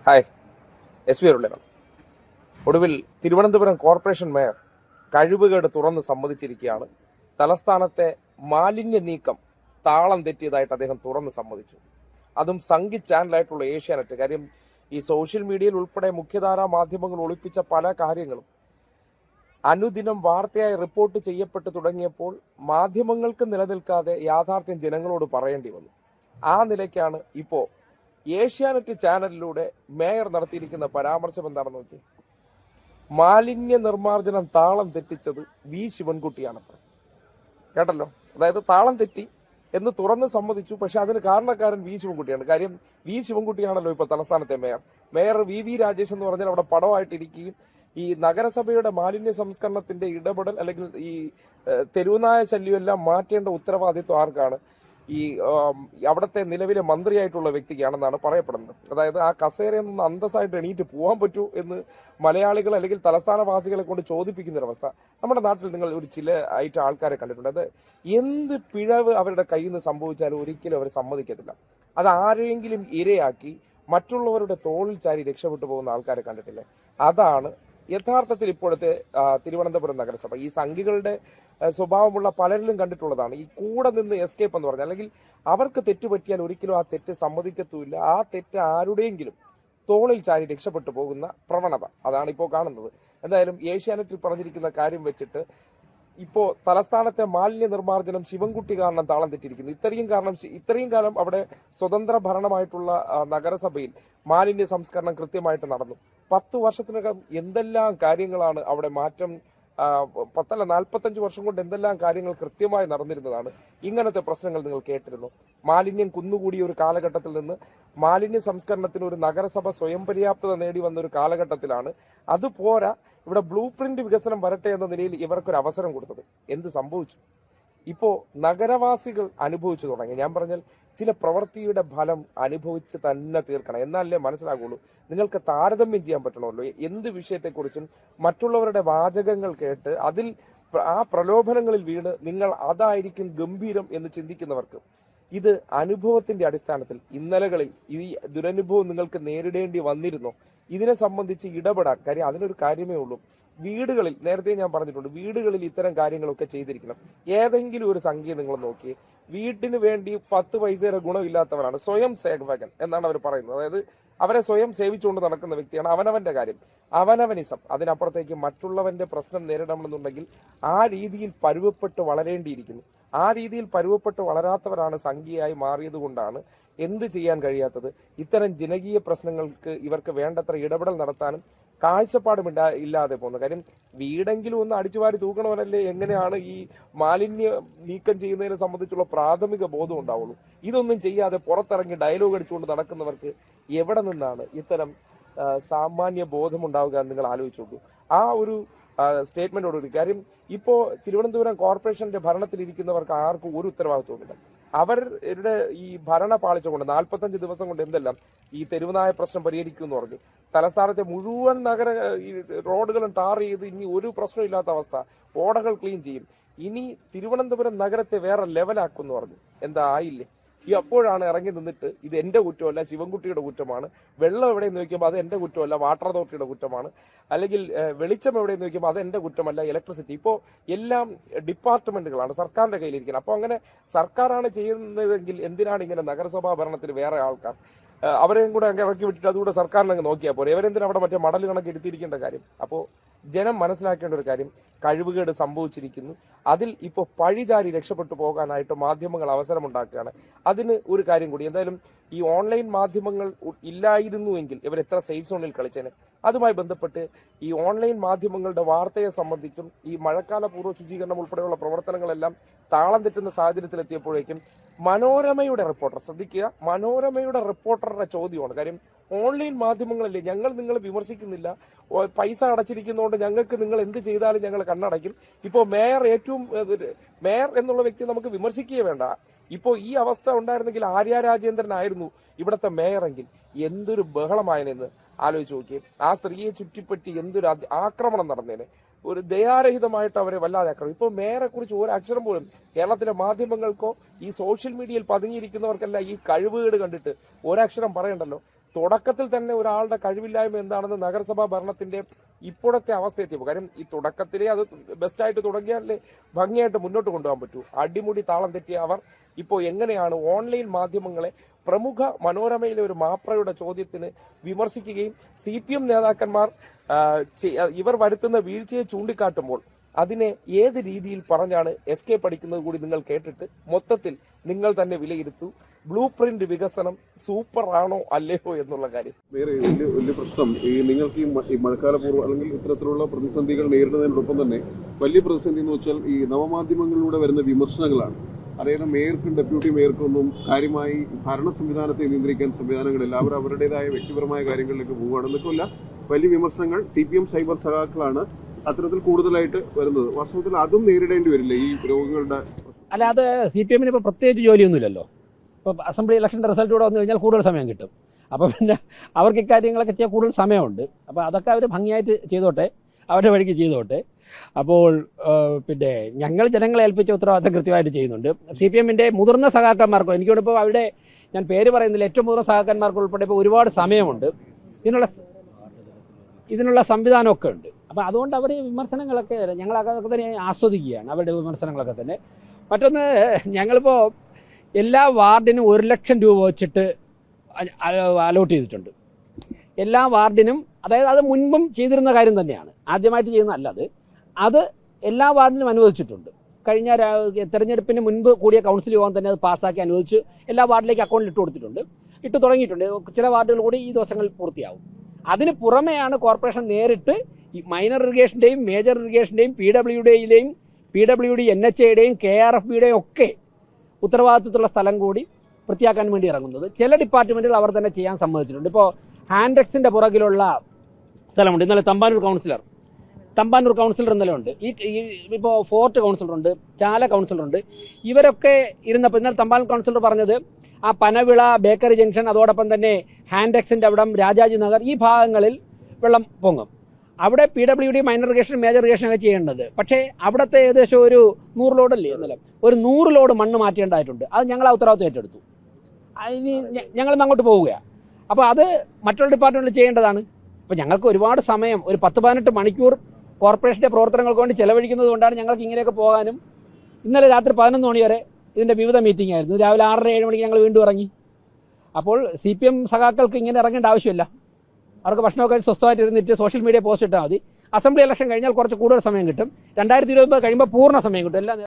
Hi, SP അരുളാണ്. ഒടുവിൽ Thiruvananthapuram corporation mayor കഴിവുകേട് തുറന്ന് സമ്മതിച്ചിരിക്കുകയാണ്. തലസ്ഥാനത്തെ മാലിന്യ നീക്കം താളം തെറ്റിയതായിട്ട് അദ്ദേഹം തുറന്ന് സമ്മതിച്ചു. അതും സംഘി ചാനലായിട്ടുള്ള ഏഷ്യാനെറ്റ്. കാര്യം ഈ സോഷ്യൽ മീഡിയയിൽ ഉൾപ്പെടെ മുഖ്യധാരാ മാധ്യമങ്ങൾ ഒളിപ്പിച്ച പല കാര്യങ്ങളും അനുദിനം വാർത്തയായി റിപ്പോർട്ട് ചെയ്യപ്പെട്ടു തുടങ്ങിയപ്പോൾ മാധ്യമങ്ങൾക്ക് നിലനിൽക്കാതെ യാഥാർത്ഥ്യം ജനങ്ങളോട് പറയേണ്ടി വന്നു. ആ നിലയ്ക്കാണ് ഇപ്പോൾ ഏഷ്യാനെറ്റ് ചാനലിലൂടെ മേയർ നടത്തിയിരിക്കുന്ന പരാമർശം എന്താണെന്ന് നോക്കി. മാലിന്യ നിർമ്മാർജ്ജനം താളം തെറ്റിച്ചത് ശിവൻകുട്ടിയാണത്ര. കേട്ടല്ലോ, അതായത് താളം തെറ്റി എന്ന് തുറന്ന് സമ്മതിച്ചു. പക്ഷെ അതിന് കാരണക്കാരൻ ശിവൻകുട്ടിയാണ്. കാര്യം ശിവൻകുട്ടിയാണല്ലോ ഇപ്പൊ തലസ്ഥാനത്തെ മേയർ. മേയർ വി രാജേഷ് എന്ന് പറഞ്ഞാൽ അവിടെ പടമായിട്ടിരിക്കുകയും ഈ നഗരസഭയുടെ മാലിന്യ സംസ്കരണത്തിന്റെ ഇടപെടൽ അല്ലെങ്കിൽ ഈ തെരുവുനായ ശല്യം എല്ലാം മാറ്റേണ്ട ഉത്തരവാദിത്വം ആർക്കാണ്? ഈ അവിടുത്തെ നിലവിലെ മന്ത്രിയായിട്ടുള്ള വ്യക്തിക്കാണെന്നാണ് പറയപ്പെടുന്നത്. അതായത് ആ കസേരയിൽ നിന്ന് അന്തസ്സായിട്ട് എണീറ്റ് പോകാൻ പറ്റൂ എന്ന് മലയാളികൾ അല്ലെങ്കിൽ തലസ്ഥാനവാസികളെ കൊണ്ട് ചോദിപ്പിക്കുന്നൊരവസ്ഥ നമ്മുടെ നാട്ടിൽ നിങ്ങൾ ഒരു ചില ആയിട്ട് ആൾക്കാരെ കണ്ടിട്ടുണ്ട്. അത് എന്ത് പിഴവ് അവരുടെ കയ്യിൽ നിന്ന് സംഭവിച്ചാലും ഒരിക്കലും അവർ സമ്മതിക്കത്തില്ല. അത് ആരെങ്കിലും ഇരയാക്കി മറ്റുള്ളവരുടെ തോളിൽ ചാരി രക്ഷപ്പെട്ടു പോകുന്ന ആൾക്കാരെ കണ്ടിട്ടില്ലേ? അതാണ് യഥാർത്ഥത്തിൽ ഇപ്പോഴത്തെ തിരുവനന്തപുരം നഗരസഭ. ഈ സംഘികളുടെ സ്വഭാവമുള്ള പലരിലും കണ്ടിട്ടുള്ളതാണ്. ഈ കൂടെ നിന്ന് എസ്കേപ്പ് എന്ന് പറഞ്ഞാൽ, അല്ലെങ്കിൽ അവർക്ക് തെറ്റുപറ്റിയാൽ ഒരിക്കലും ആ തെറ്റ് സമ്മതിക്കത്തുമില്ല. ആ തെറ്റ് ആരുടെയെങ്കിലും തോളിൽ ചാരി രക്ഷപ്പെട്ടു പോകുന്ന പ്രവണത അതാണ് ഇപ്പോൾ കാണുന്നത്. എന്തായാലും ഏഷ്യാനെറ്റിൽ പറഞ്ഞിരിക്കുന്ന കാര്യം വെച്ചിട്ട് ഇപ്പോൾ തലസ്ഥാനത്തെ മാലിന്യ നിർമ്മാർജ്ജനം ശിവൻകുട്ടി കാരണം താളം തെറ്റിയിരിക്കുന്നു. ഇത്രയും കാലം അവിടെ സ്വതന്ത്ര ഭരണമായിട്ടുള്ള നഗരസഭയിൽ മാലിന്യ സംസ്കരണം കൃത്യമായിട്ട് നടന്നു. 10 വർഷത്തിനകം എന്തെല്ലാം കാര്യങ്ങളാണ് അവിടെ മാറ്റം, 45 വർഷം കൊണ്ട് എന്തെല്ലാം കാര്യങ്ങൾ കൃത്യമായി നടന്നിരുന്നതാണ്. ഇങ്ങനത്തെ പ്രശ്നങ്ങൾ നിങ്ങൾ കേട്ടിരുന്നു. മാലിന്യം കുന്നുകൂടിയ ഒരു കാലഘട്ടത്തിൽ നിന്ന് മാലിന്യ സംസ്കരണത്തിന് ഒരു നഗരസഭ സ്വയം പര്യാപ്തത നേടി വന്ന ഒരു കാലഘട്ടത്തിലാണ് അതുപോരാ ഇവിടെ ബ്ലൂ പ്രിന്റ് വികസനം വരട്ടെ എന്ന നിലയിൽ ഇവർക്കൊരു അവസരം കൊടുത്തത്. എന്ത് സംഭവിച്ചു? ഇപ്പോൾ നഗരവാസികൾ അനുഭവിച്ചു തുടങ്ങി. ഞാൻ പറഞ്ഞാൽ ചില പ്രവൃത്തിയുടെ ഫലം അനുഭവിച്ച് തന്നെ തീർക്കണം, എന്നാലേ മനസ്സിലാകുള്ളൂ. നിങ്ങൾക്ക് താരതമ്യം ചെയ്യാൻ പറ്റണമല്ലോ. എന്ത് വിഷയത്തെക്കുറിച്ചും മറ്റുള്ളവരുടെ വാചകങ്ങൾ കേട്ട് അതിൽ ആ പ്രലോഭനങ്ങളിൽ വീണ് നിങ്ങൾ അതായിരിക്കും ഗംഭീരം എന്ന് ചിന്തിക്കുന്നവർക്ക് ഇത് അനുഭവത്തിന്റെ അടിസ്ഥാനത്തിൽ ഇന്നലകളിൽ ഈ ദുരനുഭവം നിങ്ങൾക്ക് നേരിടേണ്ടി വന്നിരുന്നോ? ഇതിനെ സംബന്ധിച്ച് ഇടപെടാൻ കാര്യം അതിനൊരു കാര്യമേ ഉള്ളൂ. വീടുകളിൽ, നേരത്തെ ഞാൻ പറഞ്ഞിട്ടുണ്ട്, വീടുകളിൽ ഇത്തരം കാര്യങ്ങളൊക്കെ ചെയ്തിരിക്കണം. ഏതെങ്കിലും ഒരു സംഖ്യ നിങ്ങൾ നോക്കി, വീട്ടിന് വേണ്ടി 10 പൈസയുടെ ഗുണമില്ലാത്തവരാണ് സ്വയം സേവകൻ എന്നാണ് അവർ പറയുന്നത്. അതായത് അവരെ സ്വയം സേവിച്ചുകൊണ്ട് നടക്കുന്ന വ്യക്തിയാണ്. അവനവന്റെ കാര്യം, അവനവനിസം. അതിനപ്പുറത്തേക്ക് മറ്റുള്ളവന്റെ പ്രശ്നം നേരിടണമെന്നുണ്ടെങ്കിൽ ആ രീതിയിൽ പരുവപ്പെട്ട് വളരേണ്ടിയിരിക്കുന്നു. ആ രീതിയിൽ പരുവപ്പെട്ട് വളരാത്തവരാണ് സംഖ്യയായി മാറിയത് കൊണ്ടാണ് എന്ത് ചെയ്യാൻ കഴിയാത്തത്. ഇത്തരം ജനകീയ പ്രശ്നങ്ങൾക്ക് ഇവർക്ക് വേണ്ടത്ര ഇടപെടൽ നടത്താനും കാഴ്ചപ്പാടും ഇല്ലാതെ പോകുന്നു. കാര്യം വീടെങ്കിലും ഒന്ന് അടിച്ചുവാരി തൂക്കണവനല്ലേ എങ്ങനെയാണ് ഈ മാലിന്യ നീക്കം ചെയ്യുന്നതിനെ സംബന്ധിച്ചുള്ള പ്രാഥമിക ബോധം ഉണ്ടാവുള്ളൂ. ഇതൊന്നും ചെയ്യാതെ പുറത്തിറങ്ങി ഡയലോഗ് അടിച്ചുകൊണ്ട് നടക്കുന്നവർക്ക് എവിടെ നിന്നാണ് ഇത്തരം സാമാന്യ ബോധമുണ്ടാവുക എന്ന് നിങ്ങൾ ആലോചിച്ച് നോക്കൂ. ആ ഒരു സ്റ്റേറ്റ്മെന്റോട് കാര്യം ഇപ്പോൾ തിരുവനന്തപുരം കോർപ്പറേഷന്റെ ഭരണത്തിലിരിക്കുന്നവർക്ക് ആർക്കും ഒരു ഉത്തരവാദിത്വമില്ല. അവരുടെ ഈ ഭരണ പാളിച്ച കൊണ്ട് 45 ദിവസം കൊണ്ട് എന്തെല്ലാം ഈ തെരുവുനായ പ്രശ്നം പരിഹരിക്കും എന്ന് പറഞ്ഞു. തലസ്ഥാനത്തെ മുഴുവൻ ഈ റോഡുകളും ടാർ ചെയ്ത് ഇനി ഒരു പ്രശ്നമില്ലാത്ത അവസ്ഥ, ഓടകൾ ക്ലീൻ ചെയ്യും. ഇനി തിരുവനന്തപുരം നഗരത്തെ വേറെ ലെവലാക്കും എന്ന് പറഞ്ഞു. എന്താ ആയില്ലേ? ഈ അപ്പോഴാണ് ഇറങ്ങി നിന്നിട്ട് ഇത് എൻ്റെ കുറ്റമല്ല, ശിവൻകുട്ടിയുടെ കുറ്റമാണ്. വെള്ളം എവിടെയെന്ന് ചോദിക്കുമ്പോൾ അത് എൻ്റെ കുറ്റമല്ല, വാട്ടർ അതോറിറ്റിയുടെ കുറ്റമാണ്. അല്ലെങ്കിൽ വെളിച്ചം എവിടെയെന്ന് ചോദിക്കുമ്പോൾ അത് എൻ്റെ കുറ്റമല്ല, ഇലക്ട്രിസിറ്റി. ഇപ്പോൾ എല്ലാം ഡിപ്പാർട്ട്മെന്റുകളാണ് സർക്കാരിൻ്റെ കയ്യിലിരിക്കുന്നത്. അപ്പോൾ അങ്ങനെ സർക്കാരാണ് ചെയ്യുന്നതെങ്കിൽ എന്തിനാണ് ഇങ്ങനെ നഗരസഭാ ഭരണത്തിൽ വേറെ ആൾക്കാർ? അവരെയും കൂടെ അങ്ങ് ഇറക്കി വിട്ടിട്ട് അതുകൂടെ സർക്കാരിനങ്ങ് നോക്കിയാൽ പോലെ. ഇവരെന്തിനാ അവിടെ മറ്റേ മടൽ കണക്ക് എടുത്തിരിക്കേണ്ട കാര്യം? അപ്പോൾ ജനം മനസ്സിലാക്കേണ്ട ഒരു കാര്യം, കഴിവുകേട് സംഭവിച്ചിരിക്കുന്നു. അതിൽ ഇപ്പോൾ പഴിചാരി രക്ഷപ്പെട്ടു പോകാനായിട്ട് മാധ്യമങ്ങൾ അവസരമുണ്ടാക്കുകയാണ്. അതിന് ഒരു കാര്യം കൂടി, എന്തായാലും ഈ ഓൺലൈൻ മാധ്യമങ്ങൾ ഇല്ലായിരുന്നുവെങ്കിൽ ഇവർ എത്ര സേഫ് സോണിൽ കളിച്ചേനെ. അതുമായി ബന്ധപ്പെട്ട് ഈ ഓൺലൈൻ മാധ്യമങ്ങളുടെ വാർത്തയെ സംബന്ധിച്ചും ഈ മഴക്കാല പൂർവ്വ ശുചീകരണം ഉൾപ്പെടെയുള്ള പ്രവർത്തനങ്ങളെല്ലാം താളം തെറ്റുന്ന സാഹചര്യത്തിലെത്തിയപ്പോഴേക്കും മനോരമയുടെ റിപ്പോർട്ടർ, ശ്രദ്ധിക്കുക, മനോരമയുടെ റിപ്പോർട്ടറുടെ ചോദ്യമാണ്. കാര്യം ഓൺലൈൻ മാധ്യമങ്ങളല്ലേ, ഞങ്ങൾ നിങ്ങളെ വിമർശിക്കുന്നില്ല, പൈസ അടച്ചിരിക്കുന്നതുകൊണ്ട് ഞങ്ങൾക്ക് നിങ്ങൾ എന്ത് ചെയ്താലും ഞങ്ങൾ കണ്ണടയ്ക്കും. ഇപ്പോൾ മേയർ എന്നുള്ള വ്യക്തി നമുക്ക് വിമർശിക്കുകയേ വേണ്ട. ഇപ്പോൾ ഈ അവസ്ഥ ഉണ്ടായിരുന്നെങ്കിൽ ആര്യ രാജേന്ദ്രനായിരുന്നു ഇവിടുത്തെ മേയറെങ്കിൽ എന്തൊരു ബഹളമായനെന്ന് ആലോചിച്ച് നോക്കിയേ. ആ സ്ത്രീയെ ചുറ്റിപ്പറ്റി എന്തൊരു ആക്രമണം നടന്നേനെ. ഒരു ദയാരഹിതമായിട്ട് അവരെ വല്ലാതെ ആക്രമണം. ഇപ്പോൾ മേയറെ കുറിച്ച് ഒരു അക്ഷരം പോലും കേരളത്തിലെ മാധ്യമങ്ങൾക്കോ ഈ സോഷ്യൽ മീഡിയയിൽ പതുങ്ങിയിരിക്കുന്നവർക്കെല്ലാം ഈ കഴിവുകേട് കണ്ടിട്ട് ഒരക്ഷരം പറയണ്ടല്ലോ. തുടക്കത്തിൽ തന്നെ ഒരാളുടെ കഴിവില്ലായ്മ എന്താണെന്ന് നഗരസഭാ ഭരണത്തിന്റെ ഇപ്പോഴത്തെ അവസ്ഥ എത്തിയപ്പോൾ, കാര്യം ഈ തുടക്കത്തിലേ അത് ബെസ്റ്റായിട്ട് തുടങ്ങിയാലേ ഭംഗിയായിട്ട് മുന്നോട്ട് കൊണ്ടുപോകാൻ പറ്റൂ. അടിമുടി താളം തെറ്റിയ അവർ ഇപ്പോൾ എങ്ങനെയാണ് ഓൺലൈൻ മാധ്യമങ്ങളെ പ്രമുഖ മനോരമയിലെ ഒരു മാപ്രയുടെ ചോദ്യത്തിന് വിമർശിക്കുകയും CPM നേതാക്കന്മാർ ഇവർ വരുത്തുന്ന വീഴ്ചയെ ചൂണ്ടിക്കാട്ടുമ്പോൾ അതിനെ ഏത് രീതിയിൽ പറഞ്ഞാണ് എസ്കേപ്പ് അടിക്കുന്നത് കൂടി നിങ്ങൾ കേട്ടിട്ട് മൊത്തത്തിൽ നിങ്ങൾ തന്നെ വിലയിരുത്തൂ. ബ്ലൂ പ്രിന്റ് വികസനം സൂപ്പർ ആണോ അല്ലയോ എന്നുള്ള കാര്യം. വേറെ വലിയ പ്രശ്നം നിങ്ങൾക്ക് ഈ മഴക്കാലപൂർവ്വം അല്ലെങ്കിൽ ഇത്തരത്തിലുള്ള പ്രതിസന്ധികൾ നേരിടുന്നതിനോടൊപ്പം തന്നെ വലിയ പ്രതിസന്ധി എന്ന് വെച്ചാൽ ഈ നവമാധ്യമങ്ങളിലൂടെ വരുന്ന വിമർശനങ്ങളാണ്. അതായത് മേയർക്കും ഡെപ്യൂട്ടി മേയർക്കും ഒന്നും കാര്യമായി ഭരണ സംവിധാനത്തെ നിയന്ത്രിക്കാൻ സംവിധാനങ്ങളില്ല. അവർ അവരുടേതായ വ്യക്തിപരമായ കാര്യങ്ങളിലേക്ക് പോവുകയാണെന്നൊക്കെയല്ല വലിയ വിമർശനങ്ങൾ CPM സൈബർ സഖാക്കളാണ് അത്തരത്തിൽ കൂടുതലായിട്ട് വരുന്നത്. വാസ്തവത്തിൽ അതും നേരിടേണ്ടി വരില്ല ഈ രോഗങ്ങളുടെ. അല്ല, അത് CPM ഇപ്പോൾ പ്രത്യേകിച്ച് ജോലിയൊന്നുമില്ലല്ലോ. ഇപ്പോൾ അസംബ്ലി ഇലക്ഷൻ്റെ റിസൾട്ട് കൂടെ വന്നു കഴിഞ്ഞാൽ കൂടുതൽ സമയം കിട്ടും. അപ്പോൾ പിന്നെ അവർക്ക് ഇക്കാര്യങ്ങളൊക്കെ ചെയ്യാൻ കൂടുതൽ സമയമുണ്ട്. അപ്പോൾ അതൊക്കെ അവർ ഭംഗിയായിട്ട് ചെയ്തോട്ടെ, അവരുടെ വഴിക്ക് ചെയ്തോട്ടെ. അപ്പോൾ പിന്നെ ഞങ്ങൾ ജനങ്ങളെ ഏൽപ്പിച്ച ഉത്തരവാദിത്തം കൃത്യമായിട്ട് ചെയ്യുന്നുണ്ട്. CPMൻ്റെ മുതിർന്ന സഖാക്കന്മാർക്കോ എനിക്കോടിപ്പോൾ അവിടെ ഞാൻ പേര് പറയുന്നില്ല, ഏറ്റവും മുതിർന്ന സഖാക്കന്മാർക്ക് ഉൾപ്പെടെ ഇപ്പോൾ ഒരുപാട് സമയമുണ്ട്, ഇതിനുള്ള സംവിധാനമൊക്കെ ഉണ്ട്. അപ്പോൾ അതുകൊണ്ട് അവർ വിമർശനങ്ങളൊക്കെ ഞങ്ങളതൊക്കെ തന്നെ ആസ്വദിക്കുകയാണ്, അവരുടെ വിമർശനങ്ങളൊക്കെ തന്നെ. മറ്റൊന്ന്, ഞങ്ങളിപ്പോൾ എല്ലാ വാർഡിനും 1 ലക്ഷം രൂപ വെച്ചിട്ട് അലോട്ട് ചെയ്തിട്ടുണ്ട്. എല്ലാ വാർഡിനും, അതായത് അത് മുൻപും ചെയ്തിരുന്ന കാര്യം തന്നെയാണ്, ആദ്യമായിട്ട് ചെയ്യുന്നതല്ല. അത് എല്ലാ വാർഡിനും അനുവദിച്ചിട്ടുണ്ട്. കഴിഞ്ഞ തെരഞ്ഞെടുപ്പിന് മുൻപ് കൂടിയ കൗൺസിൽ യോഗം തന്നെ അത് പാസ്സാക്കി അനുവദിച്ച് എല്ലാ വാർഡിലേക്ക് അക്കൗണ്ടിൽ ഇട്ട് തുടങ്ങിയിട്ടുണ്ട്. ചില വാർഡുകൾ കൂടി ഈ ദിവസങ്ങളിൽ പൂർത്തിയാവും. അതിന് പുറമെയാണ് കോർപ്പറേഷൻ നേരിട്ട് ഈ മൈനർ ഇറിഗേഷൻ്റെയും മേജർ ഇറിഗേഷൻ്റെയും PWD NHAയുടെയും KRFBയുടെയും ഒക്കെ ഉത്തരവാദിത്വത്തിലുള്ള സ്ഥലം കൂടി വൃത്തിയാക്കാൻ വേണ്ടി ഇറങ്ങുന്നത്. ചില ഡിപ്പാർട്ട്മെൻറ്റുകൾ അവർ തന്നെ ചെയ്യാൻ സമ്മതിച്ചിട്ടുണ്ട്. ഇപ്പോൾ ഹാൻഡെക്സിൻ്റെ പുറകിലുള്ള സ്ഥലമുണ്ട്. ഇന്നലെ തമ്പാനൂർ കൗൺസിലർ ഇന്നലെ ഉണ്ട്. ഇപ്പോൾ ഫോർട്ട് കൗൺസിലറുണ്ട്, ചാല കൗൺസിലറുണ്ട്. ഇവരൊക്കെ ഇരുന്നപ്പോൾ ഇന്നലെ തമ്പാനൂർ കൗൺസിലർ പറഞ്ഞത് ആ പനവിള ബേക്കറി ജംഗ്ഷൻ, അതോടൊപ്പം തന്നെ ഹാൻഡെക്സിൻ്റെ അവിടം, രാജാജി നഗർ, ഈ ഭാഗങ്ങളിൽ വെള്ളം പൊങ്ങും. അവിടെ PWD minor irrigation major irrigation ഒക്കെ ചെയ്യേണ്ടത്. പക്ഷേ അവിടുത്തെ ഏകദേശം ഒരു 100 ലോഡല്ലേ ഇന്നലെ, ഒരു 100 ലോഡ് മണ്ണ് മാറ്റേണ്ടതായിട്ടുണ്ട്. അത് ഞങ്ങൾ ആ ഉത്തരവാദിത്വം ഏറ്റെടുത്തു. ഇനി ഞങ്ങളിന്ന് അങ്ങോട്ട് പോവുകയാണ്. അപ്പോൾ അത് മറ്റുള്ള ഡിപ്പാർട്ട്മെൻറ്റിൽ ചെയ്യേണ്ടതാണ്. അപ്പോൾ ഞങ്ങൾക്ക് ഒരുപാട് സമയം, ഒരു 10-18 മണിക്കൂർ കോർപ്പറേഷൻ്റെ പ്രവർത്തനങ്ങൾക്ക് വേണ്ടി ചെലവഴിക്കുന്നത് കൊണ്ടാണ് ഞങ്ങൾക്ക് ഇങ്ങനെയൊക്കെ പോകാനും. ഇന്നലെ രാത്രി 11 മണി വരെ ഇതിൻ്റെ വിവിധ മീറ്റിംഗ് ആയിരുന്നു. രാവിലെ 6:30-7 മണിക്ക് ഞങ്ങൾ വീണ്ടും ഇറങ്ങി. അപ്പോൾ CPM സഖാക്കൾക്ക് ഇങ്ങനെ ഇറങ്ങേണ്ട ആവശ്യമില്ല. അവർക്ക് ഭക്ഷണമൊക്കെ സ്വസ്ഥമായിട്ട് ഇരുന്നിട്ട് സോഷ്യൽ മീഡിയ പോസ്റ്റ് ഇട്ടാൽ മതി. അസംബ്ലി ഇലക്ഷൻ കഴിഞ്ഞാൽ കുറച്ച് കൂടുതൽ സമയം കിട്ടും. 2020 കഴിയുമ്പോൾ പൂർണ്ണ സമയം കിട്ടും. എല്ലാം